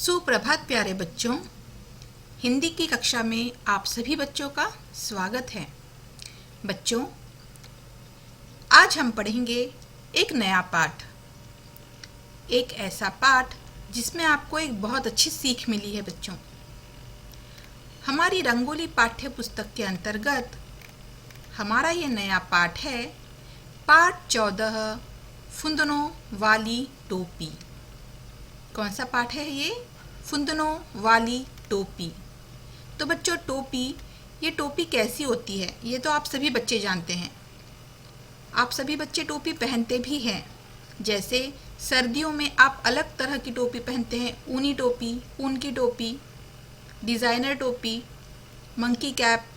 सुप्रभात प्यारे बच्चों। हिंदी की कक्षा में आप सभी बच्चों का स्वागत है। बच्चों, आज हम पढ़ेंगे एक नया पाठ, एक ऐसा पाठ जिसमें आपको एक बहुत अच्छी सीख मिली है। बच्चों, हमारी रंगोली पाठ्य पुस्तक के अंतर्गत हमारा ये नया पाठ है, पाठ 14, फुंदनों वाली टोपी। कौन सा पाठ है ये? फुंदनों वाली टोपी। तो बच्चों, ये टोपी कैसी होती है ये तो आप सभी बच्चे जानते हैं। आप सभी बच्चे टोपी पहनते भी हैं। जैसे सर्दियों में आप अलग तरह की टोपी पहनते हैं, ऊनी टोपी, ऊन की टोपी, डिज़ाइनर टोपी, मंकी कैप,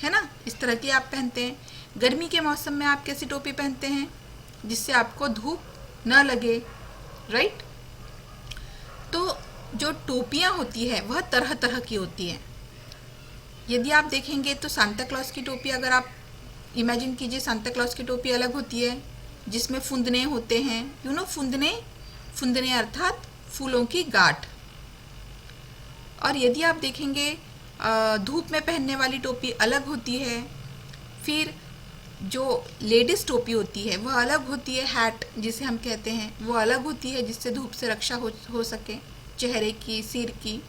है ना, इस तरह की आप पहनते हैं। गर्मी के मौसम में आप कैसी टोपी पहनते हैं जिससे आपको धूप न लगे, राइट? तो जो टोपियाँ होती है वह तरह तरह की होती हैं। यदि आप देखेंगे तो सांता क्लॉज की टोपी, अगर आप इमेजिन कीजिए, सांता क्लॉज की टोपी अलग होती है जिसमें फुंदने होते हैं। फुंदने अर्थात फूलों की गांठ। और यदि आप देखेंगे धूप में पहनने वाली टोपी अलग होती है। फिर जो लेडीज़ टोपी होती है वह अलग होती है, हैट जिसे हम कहते हैं, वो अलग होती है जिससे धूप से रक्षा हो सके चेहरे की, सिर की,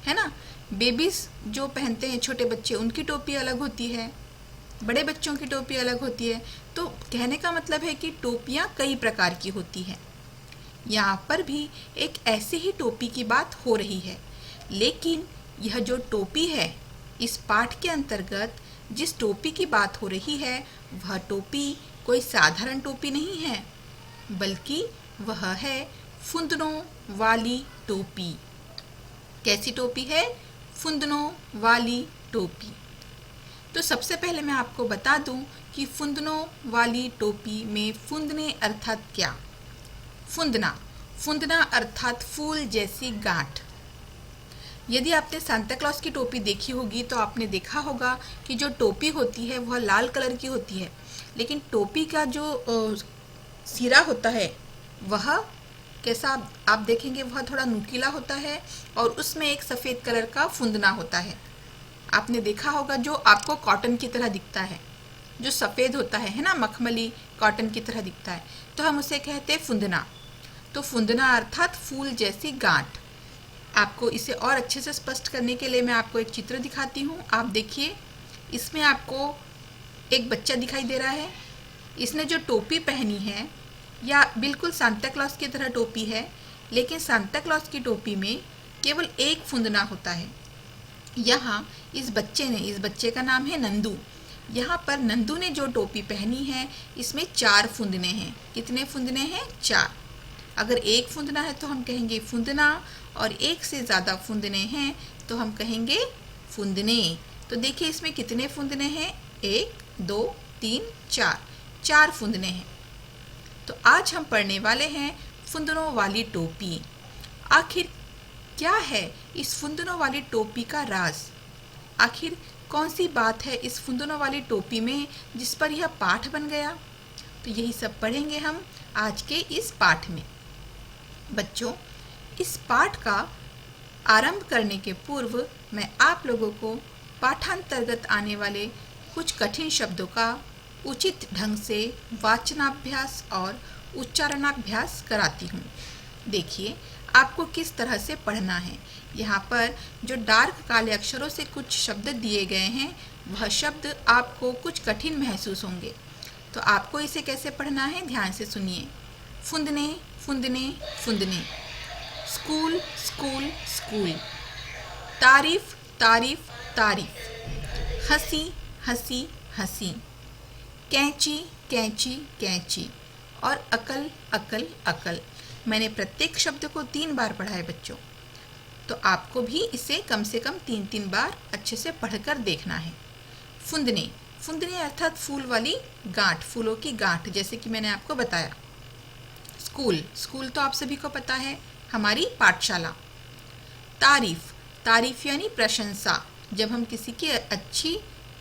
है ना। बेबीज़ जो पहनते हैं, छोटे बच्चे, उनकी टोपी अलग होती है, बड़े बच्चों की टोपी अलग होती है। तो कहने का मतलब है कि टोपियाँ कई प्रकार की होती हैं। यहाँ पर भी एक ऐसी ही टोपी की बात हो रही है, लेकिन यह जो टोपी है, इस पाठ के अंतर्गत जिस टोपी की बात हो रही है वह टोपी कोई साधारण टोपी नहीं है, बल्कि वह है फुंदनों वाली टोपी। कैसी टोपी है? फुंदनों वाली टोपी। तो सबसे पहले मैं आपको बता दूं कि फुंदनों वाली टोपी में फुंदने अर्थात क्या? फुंदना अर्थात फूल जैसी गांठ। यदि आपने सांता क्लॉज की टोपी देखी होगी तो आपने देखा होगा कि जो टोपी होती है वह लाल कलर की होती है, लेकिन टोपी का जो सिरा होता है वह कैसा आप देखेंगे, वह थोड़ा नुकीला होता है और उसमें एक सफ़ेद कलर का फुंदना होता है। आपने देखा होगा जो आपको कॉटन की तरह दिखता है, जो सफ़ेद होता है ना, मखमली कॉटन की तरह दिखता है, तो हम उसे कहते हैं फुंदना। तो फुंदना अर्थात फूल जैसी गांठ। आपको इसे और अच्छे से स्पष्ट करने के लिए मैं आपको एक चित्र दिखाती हूँ। आप देखिए, इसमें आपको एक बच्चा दिखाई दे रहा है। इसने जो टोपी पहनी है या बिल्कुल सांता क्लॉज की तरह टोपी है, लेकिन सांता क्लॉज की टोपी में केवल एक फुंदना होता है। यहाँ इस बच्चे का नाम है नंदू। यहाँ पर नंदू ने जो टोपी पहनी है इसमें 4 फुंदने हैं। कितने फुंदने हैं? 4। अगर एक फुंदना है तो हम कहेंगे फुंदना, और एक से ज़्यादा फुंदने हैं तो हम कहेंगे फुंदने। तो देखिए इसमें कितने फुंदने हैं? 1, 2, 3, 4। 4 फुंदने हैं। तो आज हम पढ़ने वाले हैं फुंदनों वाली टोपी। आखिर क्या है इस फुंदनों वाली टोपी का राज? आखिर कौन सी बात है इस फुंदनों वाली टोपी में जिस पर यह पाठ बन गया? तो यही सब पढ़ेंगे हम आज के इस पाठ में। बच्चों, इस पाठ का आरंभ करने के पूर्व मैं आप लोगों को पाठांतर्गत आने वाले कुछ कठिन शब्दों का उचित ढंग से वाचनाभ्यास और उच्चारणाभ्यास कराती हूँ। देखिए आपको किस तरह से पढ़ना है। यहाँ पर जो डार्क काले अक्षरों से कुछ शब्द दिए गए हैं, वह शब्द आपको कुछ कठिन महसूस होंगे। तो आपको इसे कैसे पढ़ना है, ध्यान से सुनिए। फुंदने फुंदने फुंदने, स्कूल स्कूल स्कूल, तारीफ तारीफ तारीफ, हंसी हंसी हंसी, कैंची कैंची कैंची, और अकल अकल अकल। मैंने प्रत्येक शब्द को 3 बार पढ़ा है बच्चों, तो आपको भी इसे कम से कम 3-3 बार अच्छे से पढ़कर देखना है। फुंदने अर्थात फूल वाली गांठ, फूलों की गांठ, जैसे कि मैंने आपको बताया। स्कूल तो आप सभी को पता है, हमारी पाठशाला। तारीफ यानी प्रशंसा। जब हम किसी की अच्छी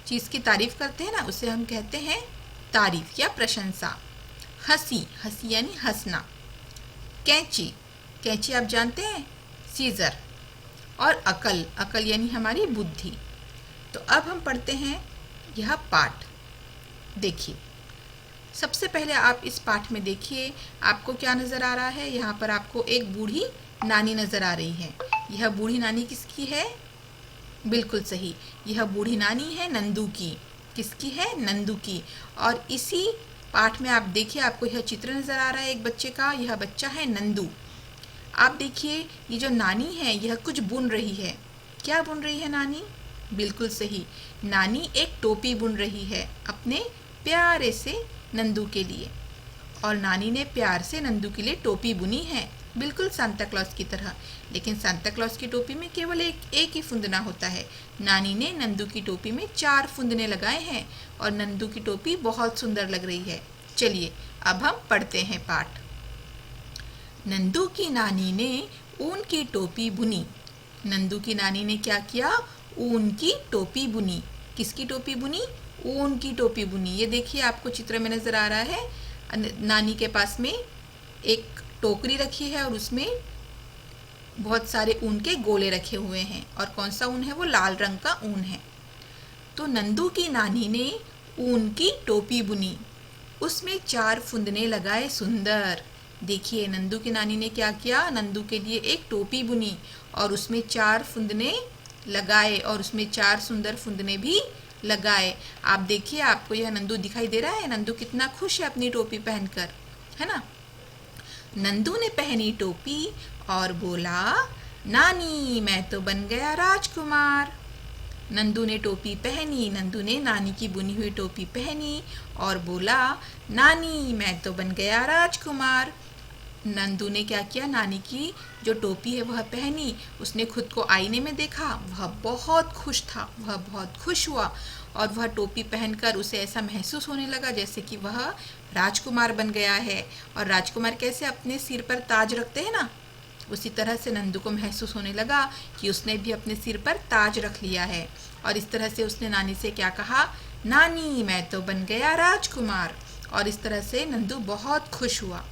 चीज़ की तारीफ करते हैं ना, उसे हम कहते हैं तारीफ या प्रशंसा। हंसी यानी हंसना। कैंची आप जानते हैं, सीजर। और अकल, अकल यानी हमारी बुद्धि। तो अब हम पढ़ते हैं यह पाठ। देखिए, सबसे पहले आप इस पाठ में देखिए, आपको क्या नज़र आ रहा है। यहाँ पर आपको एक बूढ़ी नानी नज़र आ रही है। यह बूढ़ी नानी किसकी है? बिल्कुल सही, यह बूढ़ी नानी है नंदू की। किसकी है? नंदू की। और इसी पाठ में आप देखिए, आपको यह चित्र नज़र आ रहा है एक बच्चे का। यह बच्चा है नंदू। आप देखिए, ये जो नानी है यह कुछ बुन रही है। क्या बुन रही है नानी? बिल्कुल सही, नानी एक टोपी बुन रही है अपने प्यारे से नंदू के लिए। और नानी ने प्यार से नंदू के लिए टोपी बुनी है, बिल्कुल सांता क्लॉस की तरह। लेकिन सांता क्लॉस की टोपी में केवल एक ही फुंदना होता है। नानी ने नंदू की टोपी में 4 फुंदने लगाए हैं और नंदू की टोपी बहुत सुंदर लग रही है। चलिए अब हम पढ़ते हैं पाठ। नंदू की नानी ने ऊन की टोपी बुनी। नंदू की नानी ने क्या किया? ऊन की टोपी बुनी। किसकी टोपी बुनी? ऊन की टोपी बुनी। ये देखिए, आपको चित्र में नज़र आ रहा है। नानी के पास में एक टोकरी रखी है और उसमें बहुत सारे ऊन के गोले रखे हुए हैं। और कौन सा ऊन है? वो लाल रंग का ऊन है। तो नंदू की नानी ने ऊन की टोपी बुनी, उसमें 4 फुंदने लगाए सुंदर। देखिए, नंदू की नानी ने क्या किया? नंदू के लिए एक टोपी बुनी और उसमें 4 फुंदने लगाए और उसमें 4 सुंदर फुंदने भी लगाए। आप देखिए, आपको यह नंदू दिखाई दे रहा है। नंदू कितना खुश है अपनी टोपी पहनकर, है ना? नंदू ने पहनी टोपी और बोला, नानी मैं तो बन गया राजकुमार। नंदू ने टोपी पहनी, नंदू ने नानी की बुनी हुई टोपी पहनी और बोला, नानी मैं तो बन गया राजकुमार। नंदू ने क्या किया? नानी की जो टोपी है वह पहनी। उसने खुद को आईने में देखा, वह बहुत खुश था, वह बहुत खुश हुआ और वह टोपी पहनकर उसे ऐसा महसूस होने लगा जैसे कि वह राजकुमार बन गया है। और राजकुमार कैसे अपने सिर पर ताज रखते हैं ना, उसी तरह से नंदू को महसूस होने लगा कि उसने भी अपने सिर पर ताज रख लिया है। और इस तरह से उसने नानी से क्या कहा? नानी मैं तो बन गया राजकुमार। और इस तरह से नंदू बहुत खुश हुआ।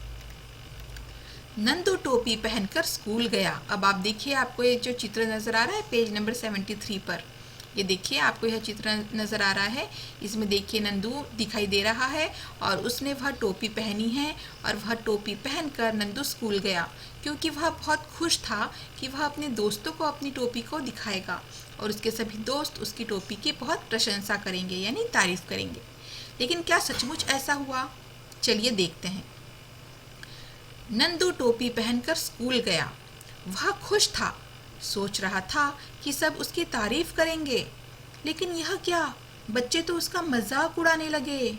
नंदू टोपी पहनकर स्कूल गया। अब आप देखिए, आपको ये जो चित्र नज़र आ रहा है पेज नंबर 73 पर, ये देखिए आपको यह चित्र नज़र आ रहा है। इसमें देखिए नंदू दिखाई दे रहा है और उसने वह टोपी पहनी है और वह टोपी पहनकर नंदू स्कूल गया, क्योंकि वह बहुत खुश था कि वह अपने दोस्तों को अपनी टोपी को दिखाएगा और उसके सभी दोस्त उसकी टोपी की बहुत प्रशंसा करेंगे, यानी तारीफ करेंगे। लेकिन क्या सचमुच ऐसा हुआ? चलिए देखते हैं। नंदू टोपी पहनकर स्कूल गया। वह खुश था, सोच रहा था कि सब उसकी तारीफ करेंगे। लेकिन यह क्या? बच्चे तो उसका मजाक उड़ाने लगे।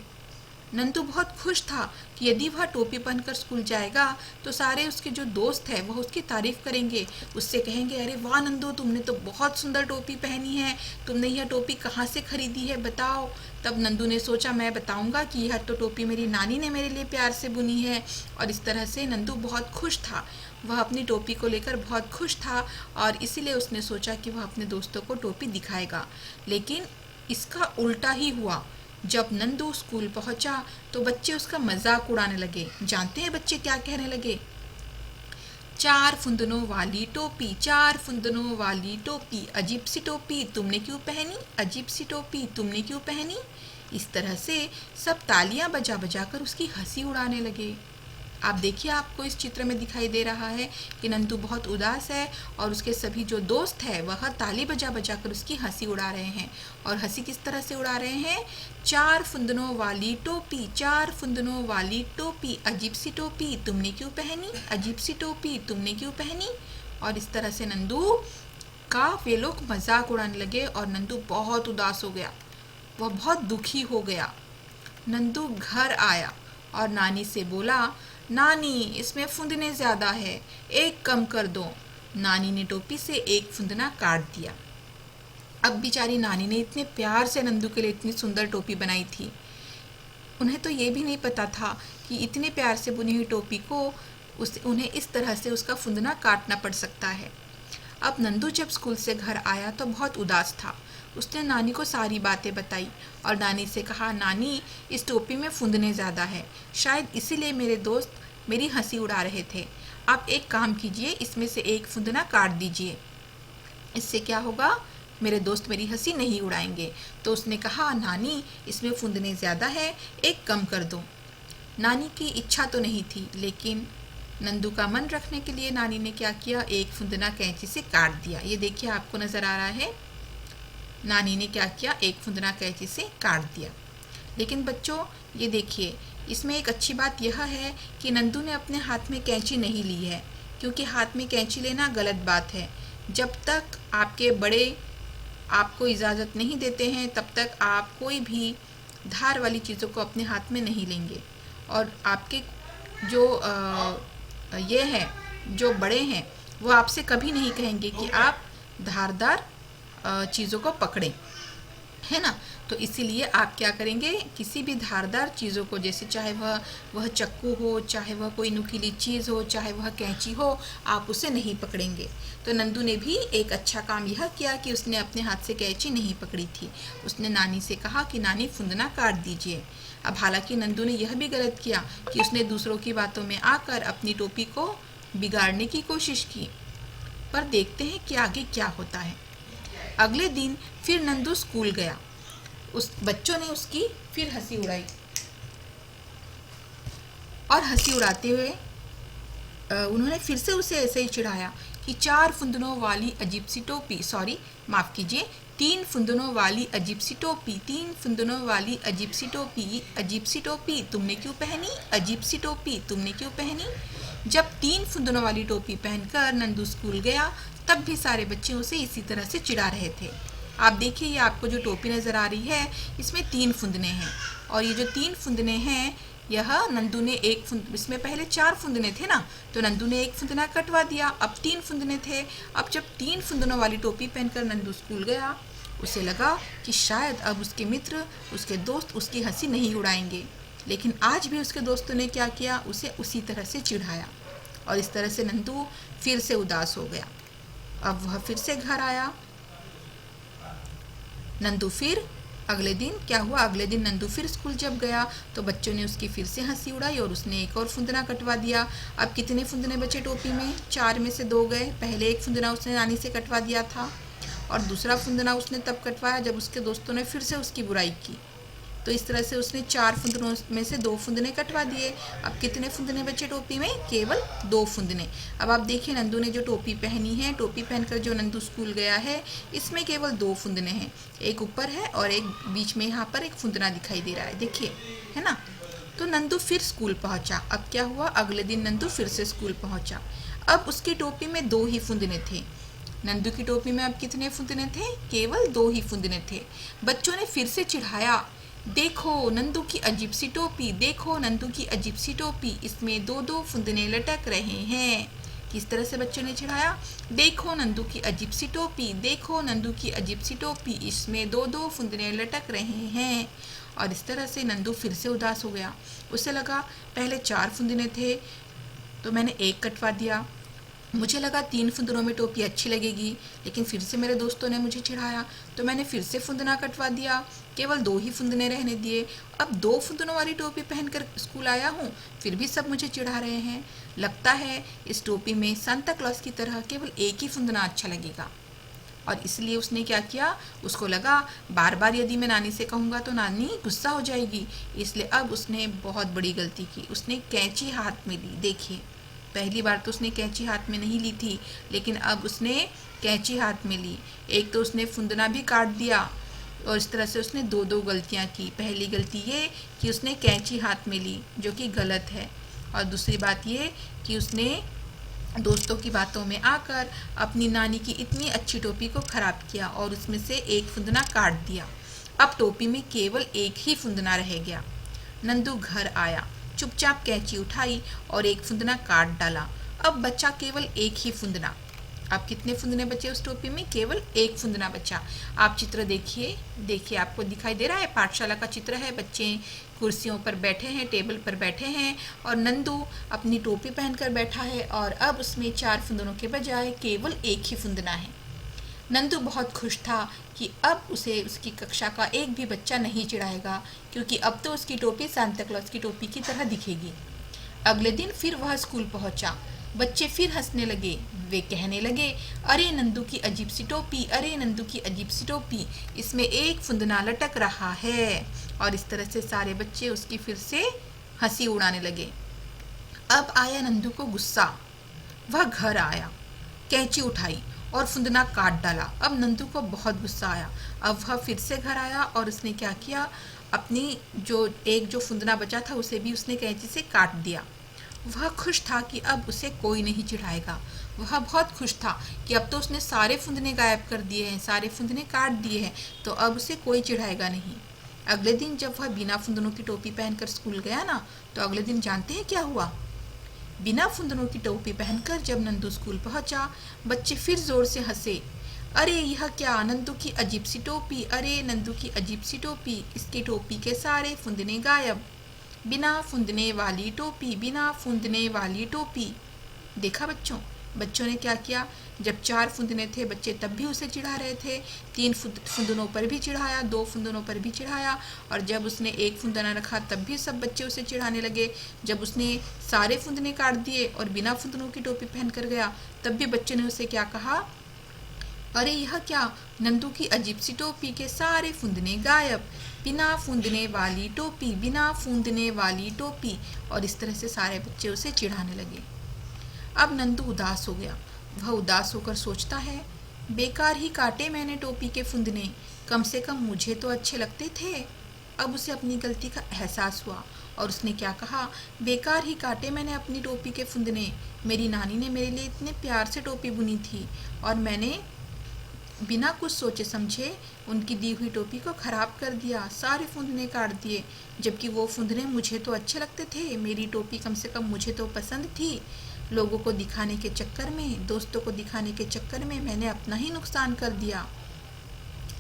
नंदू बहुत खुश था कि यदि वह टोपी पहनकर स्कूल जाएगा तो सारे उसके जो दोस्त हैं वह उसकी तारीफ करेंगे, उससे कहेंगे, अरे वाह नंदू, तुमने तो बहुत सुंदर टोपी पहनी है, तुमने यह टोपी कहाँ से खरीदी है बताओ। तब नंदू ने सोचा, मैं बताऊंगा कि यह तो टोपी मेरी नानी ने मेरे लिए प्यार से बुनी है। और इस तरह से नंदू बहुत खुश था, वह अपनी टोपी को लेकर बहुत खुश था और इसीलिए उसने सोचा कि वह अपने दोस्तों को टोपी दिखाएगा। लेकिन इसका उल्टा ही हुआ। जब नंदू स्कूल पहुंचा तो बच्चे उसका मजाक उड़ाने लगे। जानते हैं बच्चे क्या कहने लगे? 4 फुंदनों वाली टोपी, 4 फुंदनों वाली टोपी, अजीब सी टोपी तुमने क्यों पहनी, अजीब सी टोपी तुमने क्यों पहनी। इस तरह से सब तालियां बजा बजा कर उसकी हंसी उड़ाने लगे। आप देखिए, आपको इस चित्र में दिखाई दे रहा है कि नंदू बहुत उदास है और उसके सभी जो दोस्त हैं वह ताली बजा बजा कर उसकी हंसी उड़ा रहे हैं। और हंसी किस तरह से उड़ा रहे हैं? 4 फुंदनों वाली टोपी, 4 फुंदनों वाली टोपी, अजीब सी टोपी तुमने क्यों पहनी, अजीब सी टोपी तुमने क्यों पहनी। और इस तरह से नंदू का वे लोग मजाक उड़ाने लगे और नंदू बहुत उदास हो गया, वह बहुत दुखी हो गया। नंदू घर आया और नानी से बोला, नानी इसमें फुंदने ज़्यादा है, एक कम कर दो। नानी ने टोपी से एक फुंदना काट दिया। अब बेचारी नानी ने इतने प्यार से नंदू के लिए इतनी सुंदर टोपी बनाई थी, उन्हें तो ये भी नहीं पता था कि इतने प्यार से बुनी हुई टोपी को उन्हें इस तरह से उसका फुंदना काटना पड़ सकता है। अब नंदू जब स्कूल से घर आया तो बहुत उदास था। उसने नानी को सारी बातें बताई और नानी से कहा, नानी इस टोपी में फुंदने ज़्यादा है, शायद इसीलिए मेरे दोस्त मेरी हंसी उड़ा रहे थे। आप एक काम कीजिए, इसमें से एक फुंदना काट दीजिए। इससे क्या होगा, मेरे दोस्त मेरी हंसी नहीं उड़ाएंगे। तो उसने कहा, नानी इसमें फुंदने ज़्यादा है, एक कम कर दो। नानी की इच्छा तो नहीं थी, लेकिन नंदू का मन रखने के लिए नानी ने क्या किया, एक फुंदना कैंची से काट दिया। ये देखिए आपको नज़र आ रहा है, नानी ने क्या किया, एक फुंदना कैंची से काट दिया। लेकिन बच्चों ये देखिए, इसमें एक अच्छी बात यह है कि नंदू ने अपने हाथ में कैंची नहीं ली है, क्योंकि हाथ में कैंची लेना गलत बात है। जब तक आपके बड़े आपको इजाज़त नहीं देते हैं, तब तक आप कोई भी धार वाली चीज़ों को अपने हाथ में नहीं लेंगे। और आपके जो ये हैं, जो बड़े हैं, वो आपसे कभी नहीं कहेंगे कि आप धारदार चीज़ों को पकड़ें, है ना। तो इसीलिए आप क्या करेंगे, किसी भी धारदार चीज़ों को, जैसे चाहे वह चक्कू हो, चाहे वह कोई नुकीली चीज़ हो, चाहे वह कैंची हो, आप उसे नहीं पकड़ेंगे। तो नंदू ने भी एक अच्छा काम यह किया कि उसने अपने हाथ से कैंची नहीं पकड़ी थी। उसने नानी से कहा कि नानी फुंदना काट दीजिए। अब हालांकि नंदू ने यह भी गलत किया कि उसने दूसरों की बातों में आकर अपनी टोपी को बिगाड़ने की कोशिश की। पर देखते हैं कि आगे क्या होता है। अगले दिन फिर नंदू स्कूल गया। उस बच्चों ने उसकी फिर हंसी उड़ाई, और हंसी उड़ाते हुए उन्होंने फिर से उसे ऐसे ही चिढ़ाया कि 4 फुंदनों वाली अजीब सी टोपी, सॉरी माफ़ कीजिए, 3 फुंदनों वाली अजीब सी टोपी, 3 फुंदनों वाली अजीब सी टोपी, अजीब सी टोपी तुमने क्यों पहनी, अजीब सी टोपी तुमने क्यों पहनी। जब 3 फुंदनों वाली टोपी पहनकर नंदू स्कूल गया, तब भी सारे बच्चे उसे इसी तरह से चिढ़ा रहे थे। आप देखिए, ये आपको जो टोपी नज़र आ रही है, इसमें 3 फुंदने हैं, और ये जो 3 फुंदने हैं, यह नंदू ने इसमें पहले 4 फुंदने थे ना, तो नंदू ने एक फुंदना कटवा दिया, अब 3 फुंदने थे। अब जब 3 फुंदनों वाली टोपी पहनकर नंदू स्कूल गया, उसे लगा कि शायद अब उसके मित्र, उसके दोस्त उसकी हंसी नहीं उड़ाएंगे। लेकिन आज भी उसके दोस्तों ने क्या किया, उसे उसी तरह से चिढ़ाया, और इस तरह से नंदू फिर से उदास हो गया। अब वह फिर से घर आया। नंदू फिर अगले दिन क्या हुआ, अगले दिन नंदू फिर स्कूल जब गया, तो बच्चों ने उसकी फिर से हंसी उड़ाई और उसने एक और फुंदना कटवा दिया। अब कितने फुंदने बचे टोपी में, 4 में से 2 गए। पहले एक फुंदना उसने नानी से कटवा दिया था, और दूसरा फुंदना उसने तब कटवाया जब उसके दोस्तों ने फिर से उसकी बुराई की। तो इस तरह से उसने 4 फुंदनों में से 2 फुंदने कटवा दिए। अब कितने फुंदने बचे टोपी में, केवल 2 फुंदने। अब आप देखिए, नंदू ने जो टोपी पहनी है, टोपी पहनकर जो नंदू स्कूल गया है, इसमें केवल 2 फुंदने हैं, एक ऊपर है और एक बीच में यहाँ पर एक फुंदना दिखाई दे रहा है, देखिए, है ना। तो नंदू फिर स्कूल पहुँचा। अब क्या हुआ, अगले दिन नंदू फिर से स्कूल पहुँचा। अब उसकी टोपी में 2 ही फुंदने थे। नंदू की टोपी में अब कितने फुंदने थे, केवल 2 ही फुंदने थे। बच्चों ने फिर से चिढ़ाया, देखो नंदू की अजीब सी टोपी, देखो नंदू की अजीब सी टोपी, इसमें 2-2 फुंदने लटक रहे हैं। किस तरह से बच्चों ने चिढ़ाया, देखो नंदू की अजीब सी टोपी, देखो नंदू की अजीब सी टोपी, इसमें 2-2 फुंदने लटक रहे हैं। और इस तरह से नंदू फिर से उदास हो गया। उसे लगा पहले 4 फुंदने थे, तो मैंने एक कटवा दिया। मुझे लगा 3 फुंदनों में टोपी अच्छी लगेगी, लेकिन फिर से मेरे दोस्तों ने मुझे चिढ़ाया, तो मैंने फिर से फुंदना कटवा दिया, केवल 2 ही फुंदने रहने दिए। अब 2 फुंदनों वाली टोपी पहनकर स्कूल आया हूँ, फिर भी सब मुझे चिढ़ा रहे हैं। लगता है इस टोपी में सांता क्लॉज की तरह केवल एक ही फुंदना अच्छा लगेगा। और इसलिए उसने क्या किया, उसको लगा बार बार यदि मैं नानी से कहूँगा तो नानी गुस्सा हो जाएगी, इसलिए अब उसने बहुत बड़ी गलती की। उसने कैंची हाथ में ली। देखिए, पहली बार तो उसने कैंची हाथ में नहीं ली थी, लेकिन अब उसने कैंची हाथ में ली। एक तो उसने फुंदना भी काट दिया, और इस तरह से उसने 2-2 गलतियाँ की। पहली गलती ये कि उसने कैंची हाथ में ली, जो कि गलत है, और दूसरी बात ये कि उसने दोस्तों की बातों में आकर अपनी नानी की इतनी अच्छी टोपी को ख़राब किया और उसमें से एक फुंदना काट दिया। अब टोपी में केवल एक ही फुंदना रह गया। नंदू घर आया, चुपचाप कैंची उठाई और एक फुंदना काट डाला। अब बचा केवल एक ही फुंदना। अब कितने फुंदने बचे उस टोपी में, केवल एक फुंदना बचा। आप चित्र देखिए, देखिए आपको दिखाई दे रहा है, पाठशाला का चित्र है। बच्चे कुर्सियों पर बैठे हैं, टेबल पर बैठे हैं, और नंदू अपनी टोपी पहनकर बैठा है, और अब उसमें 4 फुंदनों के बजाय केवल एक ही फुंदना है। नंदू बहुत खुश था कि अब उसे उसकी कक्षा का एक भी बच्चा नहीं चिढ़ाएगा, क्योंकि अब तो उसकी टोपी सांता क्लॉज की टोपी की तरह दिखेगी। अगले दिन फिर वह स्कूल पहुंचा। बच्चे फिर हंसने लगे। वे कहने लगे, अरे नंदू की अजीब सी टोपी, अरे नंदू की अजीब सी टोपी, इसमें एक फुंदना लटक रहा है। और इस तरह से सारे बच्चे उसकी फिर से हंसी उड़ाने लगे। अब आया नंदू को गुस्सा। वह घर आया, कैंची उठाई और फुंदना काट डाला। अब नंदू को बहुत गुस्सा आया। अब वह फिर से घर आया और उसने क्या किया, अपनी जो फुंदना बचा था उसे भी उसने कैंची से काट दिया। वह खुश था कि अब उसे कोई नहीं चिढ़ाएगा। वह बहुत खुश था कि अब तो उसने सारे फुंदने गायब कर दिए हैं, सारे फुंदने काट दिए हैं, तो अब उसे कोई चिढ़ाएगा नहीं। अगले दिन जब वह बिना फुंदनों की टोपी पहनकर स्कूल गया ना, तो अगले दिन जानते हैं क्या हुआ? बिना फुंदनों की टोपी पहनकर जब नंदू स्कूल पहुंचा, बच्चे फिर जोर से हंसे। अरे यह क्या, नंदू की अजीब सी टोपी, अरे नंदू की अजीब सी टोपी, इसकी टोपी के सारे फुंदने गायब, बिना फुंदने वाली टोपी, बिना फुंदने वाली टोपी। देखा बच्चों ने क्या किया? जब 4 फुंदने थे बच्चे तब भी उसे चिढ़ा रहे थे, 3 फुंदनों पर भी चिढ़ाया, 2 फुंदनों पर भी चिढ़ाया, और जब उसने 1 फुंदना रखा तब भी सब बच्चे उसे चिढ़ाने लगे। जब उसने सारे फुंदने काट दिए और बिना फुंदनों की टोपी पहन कर गया, तब भी बच्चों ने उसे क्या कहा? अरे यह क्या, नंदू की अजीब सी टोपी के सारे फुंदने गायब, बिना फूंदने वाली टोपी, बिना फूंदने वाली टोपी। और इस तरह से सारे बच्चे उसे चिढ़ाने लगे। अब नंदू उदास हो गया। वह उदास होकर सोचता है, बेकार ही काटे मैंने टोपी के फुंदने, कम से कम मुझे तो अच्छे लगते थे। अब उसे अपनी गलती का एहसास हुआ और उसने क्या कहा, बेकार ही काटे मैंने अपनी टोपी के फुंदने, मेरी नानी ने मेरे लिए इतने प्यार से टोपी बुनी थी और मैंने बिना कुछ सोचे समझे उनकी दी हुई टोपी को खराब कर दिया, सारे फुंदने काट दिए, जबकि वो फुंदने मुझे तो अच्छे लगते थे, मेरी टोपी कम से कम मुझे तो पसंद थी। लोगों को दिखाने के चक्कर में, दोस्तों को दिखाने के चक्कर में मैंने अपना ही नुकसान कर दिया।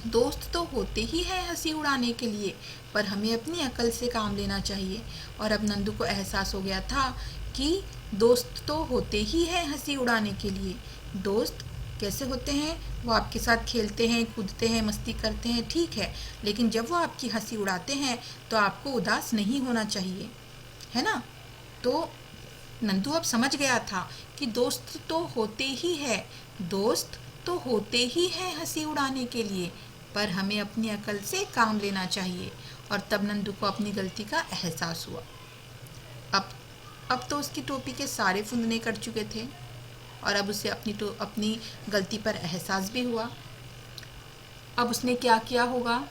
दोस्त तो होते ही हैं हंसी उड़ाने के लिए, पर हमें अपनी अकल से काम लेना चाहिए। और अब नंदू को एहसास हो गया था कि दोस्त तो होते ही हैं हंसी उड़ाने के लिए। दोस्त कैसे होते हैं? वो आपके साथ खेलते हैं, कूदते हैं, मस्ती करते हैं, ठीक है, लेकिन जब वो आपकी हंसी उड़ाते हैं तो आपको उदास नहीं होना चाहिए, है ना? तो नंदू अब समझ गया था कि दोस्त तो होते ही है, दोस्त तो होते ही हैं हंसी उड़ाने के लिए, पर हमें अपनी अकल से काम लेना चाहिए। और तब नंदू को अपनी गलती का एहसास हुआ। अब तो उसकी टोपी के सारे फुंदने कट चुके थे और अब उसे अपनी गलती पर एहसास भी हुआ। अब उसने क्या किया होगा?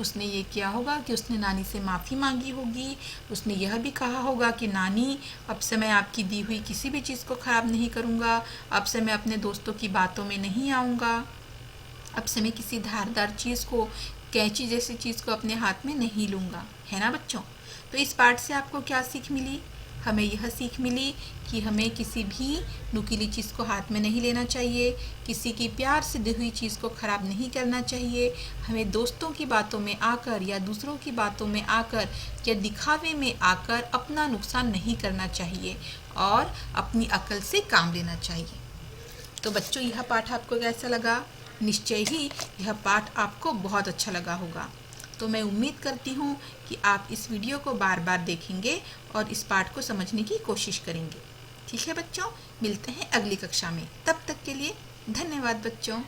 उसने ये किया होगा कि उसने नानी से माफ़ी मांगी होगी। उसने यह भी कहा होगा कि नानी, अब से मैं आपकी दी हुई किसी भी चीज़ को ख़राब नहीं करूँगा, अब से मैं अपने दोस्तों की बातों में नहीं आऊँगा, अब से मैं किसी धारदार चीज़ को, कैंची जैसी चीज़ को अपने हाथ में नहीं लूँगा, है ना बच्चों? तो इस पाठ से आपको क्या सीख मिली? हमें यह सीख मिली कि हमें किसी भी नुकीली चीज़ को हाथ में नहीं लेना चाहिए, किसी की प्यार से दी हुई चीज़ को ख़राब नहीं करना चाहिए, हमें दोस्तों की बातों में आकर या दूसरों की बातों में आकर या दिखावे में आकर अपना नुकसान नहीं करना चाहिए और अपनी अकल से काम लेना चाहिए। तो बच्चों, यह पाठ आपको कैसा लगा? निश्चय ही यह पाठ आपको बहुत अच्छा लगा होगा। तो मैं उम्मीद करती हूँ कि आप इस वीडियो को बार बार देखेंगे और इस पाठ को समझने की कोशिश करेंगे। ठीक है बच्चों, मिलते हैं अगली कक्षा में। तब तक के लिए धन्यवाद बच्चों।